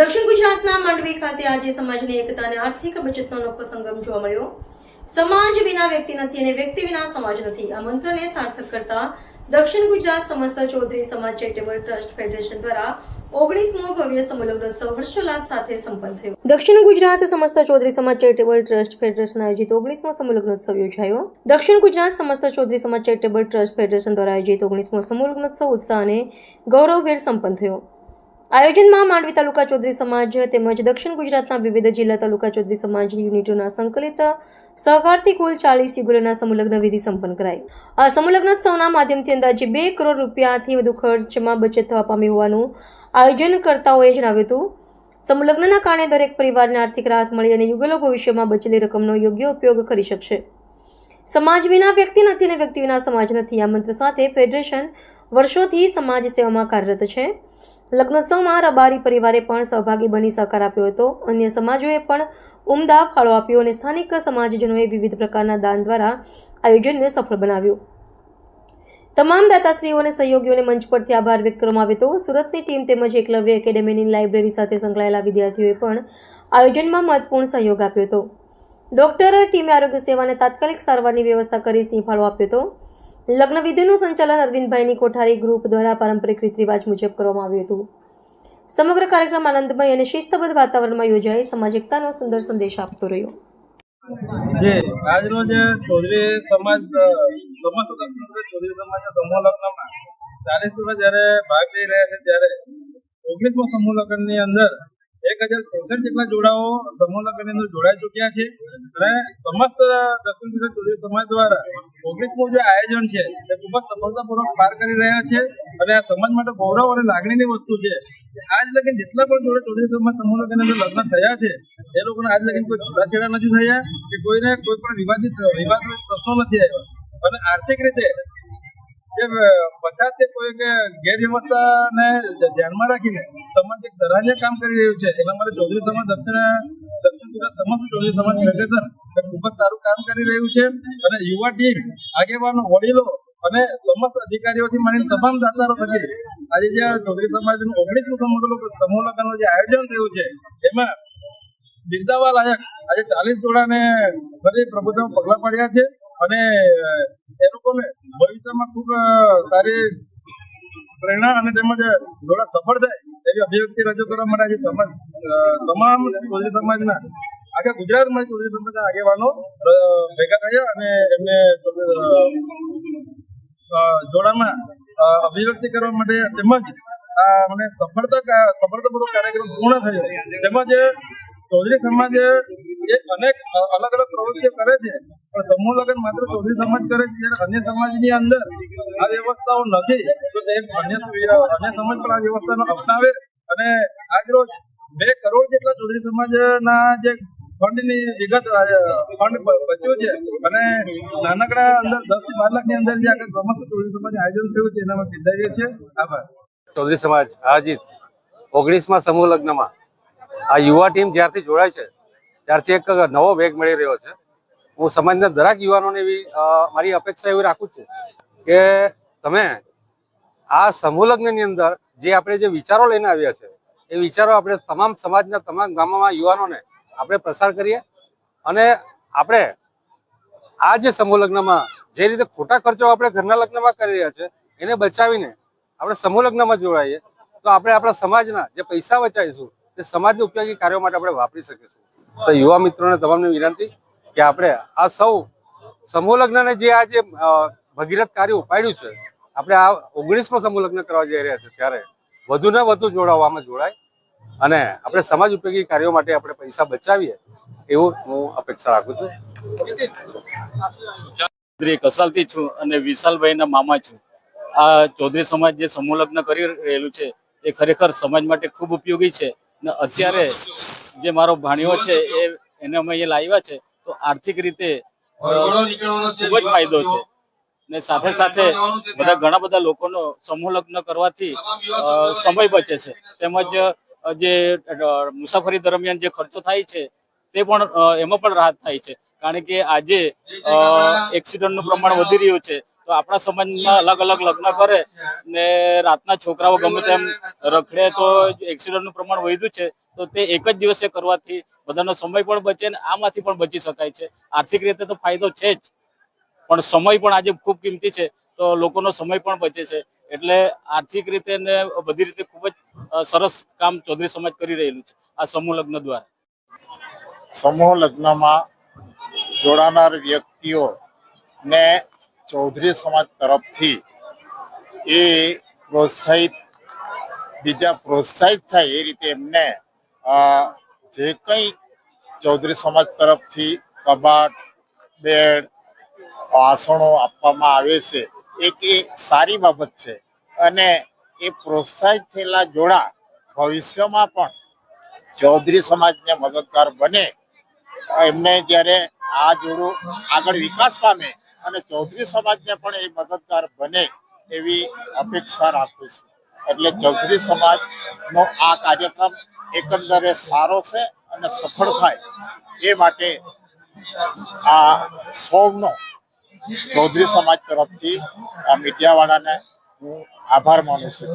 દક્ષિણ ગુજરાતના માંડવી ખાતે આજે સમાજની એકતા અને આર્થિક બચતનો અનોખો સંગમ જોવા મળ્યો। સમાજ વિના વ્યક્તિ નથી અને વ્યક્તિ વિના સમાજ નથી આ મંત્રને સાર્થક કરતા દક્ષિણ ગુજરાત સમસ્ત ચૌધરી સમાજ ચેરિટેબલ ટ્રસ્ટ ફેડરેશન દ્વારા 19મો ભવ્ય સમૂહલગ્નોત્સવ હર્ષોલ્લાસ સાથે સંપન્ન થયો। દક્ષિણ ગુજરાત સમસ્ત ચૌધરી સમાજ ચેરિટેબલ ટ્રસ્ટ ફેડરેશન આયોજિત 19મો સમૂહલગ્નોત્સવ યોજાયો। દક્ષિણ ગુજરાત સમસ્ત ચૌધરી સમાજ ચેરિટેબલ ટ્રસ્ટ ફેડરેશન દ્વારા આયોજિત 19મો સમૂહલગ્નોત્સવ ઉત્સાહ અને ગૌરવભેર સંપન્ન થયો। આયોજનમાં માંડવી તાલુકા ચૌધરી સમાજ તેમજ દક્ષિણ ગુજરાતના વિવિધ જિલ્લા તાલુકા ચૌધરી સમાજ યુનિટોના સંકલિત સહકારથી કુલ 40 યુગલોના સમૂહલગ્ન વિધિ સંપન્ન કરાઈ। આ સમૂહલગ્નોત્સવના માધ્યમથી અંદાજે 2 કરોડ રૂપિયાથી વધુ ખર્ચમાં બચત થવા પામી હોવાનું આયોજનકર્તાઓએ જણાવ્યું હતું। સમૂહલગ્નના કારણે દરેક પરિવારને આર્થિક રાહત મળી અને યુગલો ભવિષ્યમાં બચેલી રકમનો યોગ્ય ઉપયોગ કરી શકશે। સમાજ વિના વ્યક્તિ નથી અને વ્યક્તિ વિના સમાજ નથી આ મંત્ર સાથે ફેડરેશન વર્ષોથી સમાજ સેવામાં કાર્યરત છે। લગ્નોત્સવમાં રબારી પરિવારે પણ સહભાગી બની સહકાર આપ્યો હતો। અન્ય સમાજોએ પણ ઉમદા ફાળો આપ્યો અને સ્થાનિક સમાજજનોએ વિવિધ પ્રકારના દાન દ્વારા આયોજનને સફળ બનાવ્યું। તમામ દાતાશ્રીઓ અને સહયોગીઓને મંચ પરથી આભાર વ્યક્ત કરવામાં આવ્યો હતો। સુરતની ટીમ તેમજ એકલવ્ય એકેડેમીની લાઇબ્રેરી સાથે સંકળાયેલા વિદ્યાર્થીઓએ પણ આયોજનમાં મહત્વપૂર્ણ સહયોગ આપ્યો હતો। ડોક્ટર ટીમે આરોગ્ય સેવાને તાત્કાલિક સારવારની વ્યવસ્થા કરી સિંહ ફાળો આપ્યો હતો। લગ્ન વિધિનું સંચાલન અરવિંદભાઈની કોઠારી ગ્રુપ દ્વારા પારંપરિક રીત રિવાજ મુજબ કરવામાં આવ્યું હતું। સમગ્ર કાર્યક્રમ આનંદમય અને શિસ્તબદ્ધ વાતાવરણમાં યોજાઈ સમાજ એકતાનો સુંદર સંદેશ આપતો રહ્યો। આજ રોજ ચૌધરી સમાજ સમસ્ત દક્ષિણ ગુજરાત ચૌધરી સમાજના સમૂહ લગ્નમાં 40 ટકા જ્યારે ભાગ લઈ રહ્યા છે ત્યારે 19મા સમૂહ લગ્નની અંદર 1064 જેટલા જોડાઓ સમૂહ લગ્નની અંદર જોડાઈ ચૂક્યા છે અને સમસ્ત દક્ષિણ ગુજરાત ચૌધરી સમાજ દ્વારા 19મું જે આયોજન છે તે ખૂબ જ સફળતાપૂર્વક પાર કરી રહ્યા છે અને આ સમાજ માટે ગૌરવ અને લાગણીની વસ્તુ છે। આજ લગીન જેટલા પણ જોડે ચૌધરી સમાજ સમૂહ લગ્નની અંદર લગ્ન થયા છે એ લોકોને આજ લગીન કોઈ છૂટાછેડા નથી થયા કે કોઈને કોઈ પણ વિવાદિત પ્રશ્નો નથી આવ્યા અને આર્થિક રીતે જે પછાત છે કોઈ કે ગેરવ્યવસ્થાને ધ્યાનમાં રાખીને સમાજ એક સરાહનીય કામ કરી રહ્યું છે। એના માટે ચૌધરી સમાજ દક્ષિણ ગુજરાત સમસ્ત ચૌધરી સમાજ ફેડરેશન ખૂબ જ સારું કામ કરી રહ્યું છે અને યુવા ટીમ આગેવાનો વડીલો અને સમસ્ત અધિકારીઓથી માંડીને તમામ દાતારો થકી આજે જે ચૌધરી સમાજનું 19મું સમૂહ લગ્નનું જે આયોજન થયું છે એમાં બિરદાવા લાયક આજે 40 જોડાને ફરી પ્રભુત્વમાં પગલા પાડ્યા છે અને એ લોકોને ભવિષ્યમાં ખૂબ સારી પ્રેરણા અને તેમજ જોડા સફળ થાય એવી અભિવ્યક્તિ રજૂ કરવા માટે આજે સમાજ તમામ ચૌધરી સમાજના આખા ગુજરાતમાં ચૌધરી સમાજના આગેવાનો ભેગા થયા અને એમને જોડામાં અભિવ્યક્તિ કરવા માટે તેમજ મને સફળતાપૂર્વક કાર્યક્રમ પૂર્ણ થયો। તેમજ ચૌધરી સમાજ એ અનેક અલગ અલગ પ્રવૃત્તિઓ કરે છે પણ સમૂહ લગ્ન માત્ર ચૌધરી સમાજ કરે છે જ્યારે અન્ય સમાજની અંદર આ વ્યવસ્થાઓ નથી તો તે અન્ય સમાજ પણ આ વ્યવસ્થાનો અપનાવે અને આજ રોજ 2 કરોડ જેટલા ચૌધરી સમાજના જે ફંડની વિગત ફંડ બચ્યું છે અને નાનકડા અંદર 10 થી 12 લાખની અંદર જે આગળ સમસ્ત ચૌધરી સમાજ આયોજન થયું છે એનામાં બિરદાવીએ છીએ। આભાર। ચૌધરી સમાજ આયોજિત 19મા સમૂહ લગ્નમાં આ યુવા ટીમ જ્યારથી જોડાય છે ત્યારથી એક નવો વેગ મળી રહ્યો છે। હું સમાજના દરેક યુવાનોને એવી મારી અપેક્ષા એવી રાખું છું કે તમે આ સમૂહ લગ્નની અંદર જે આપણે જે વિચારો લઈને આવ્યા છે એ વિચારો આપણે તમામ સમાજના તમામ ગામોમાં યુવાનોને આપણે પ્રસાર કરીએ અને આપણે આ જે સમૂહ લગ્નમાં જે રીતે ખોટા ખર્ચો આપણે ઘરના લગ્નમાં કરી રહ્યા છે એને બચાવીને આપણે સમૂહ લગ્નમાં જોડાઈએ તો આપણે આપણા સમાજના જે પૈસા બચાવીશું તે સમાજના ઉપયોગી કાર્યો માટે આપણે વાપરી શકીશું। તો યુવા મિત્રોને તમામને વિનંતી કે આપણે આ સૌ સમૂહ લગ્નને જે આ જે ભગીરથ કાર્ય ઉપાડ્યું છે આપણે આ 19મો સમૂહ લગ્ન કરવા જઈ રહ્યા છે ત્યારે વધુને વધુ જોડાવામાં જોડાય અને આપણે સમાજ ઉપયોગી કાર્યો માટે આપણે પૈસા બચાવીએ એવું હું અપેક્ષા રાખું છું। કસાલથી છું અને વિશાલભાઈના મામા છું। આ ચૌધરી સમાજ જે સમૂહ લગ્ન કરી રહેલું છે એ ખરેખર સમાજ માટે ખૂબ ઉપયોગી છે અને અત્યારે જે મારો ભાણિયો છે એને અમે અહીંયા લાવ્યા છે તો આર્થિક રીતે ખૂબ જ ફાયદો છે ને સાથે સાથે ઘણા બધા લોકોનો સમૂહ લગ્ન કરવાથી સમય બચે છે તેમજ જે મુસાફરી દરમિયાન જે ખર્ચો થાય છે તે પણ એમાં પણ રાહત થાય છે કારણ કે આજે એક્સિડન્ટનું પ્રમાણ વધી રહ્યું છે તો આપણા સમાજમાં અલગ અલગ લગ્ન કરે ને રાતના છોકરાઓ ગમે તેમ રખડે તો એક્સિડન્ટનું પ્રમાણ વધ્યું છે. તો તે એક જ દિવસે કરવાથી બધાનો સમય પણ બચે ને આમાંથી પણ બચી શકાય છે. આર્થિક રીતે તો ફાયદો છે જ, પણ સમય પણ આજે ખૂબ કિંમતી છે, તો લોકોનો સમય પણ બચે છે. એટલે આર્થિક રીતે ને બધી રીતે ખૂબ જ સરસ કામ ચૌધરી સમાજ કરી રહેલું છે આ સમૂહ લગ્ન દ્વારા. સમૂહ લગ્નમાં જોડાનાર વ્યક્તિઓ ને ચૌધરી સમાજ તરફથી એ પ્રોત્સાહિત થાય એ રીતે એમને જે કંઈ ચૌધરી સમાજ તરફથી કબાટ, બેડ, વાસણો આપવામાં આવે છે એ સારી બાબત છે. અને એ પ્રોત્સાહિત થયેલા જોડા ભવિષ્યમાં પણ ચૌધરી સમાજને મદદગાર બને. એમને જ્યારે આ જોડું આગળ વિકાસ પામે અને ચૌધરી સમાજને પણ એ મદદગાર બને એવી અપેક્ષા રાખું છું. એટલે ચૌધરી સમાજનો આ કાર્યક્રમ એકંદરે સારો છે અને સફળ થાય એ માટે આ સૌનો ચૌધરી સમાજ તરફથી આ મીડિયાવાળાને હું આભાર માનું છું.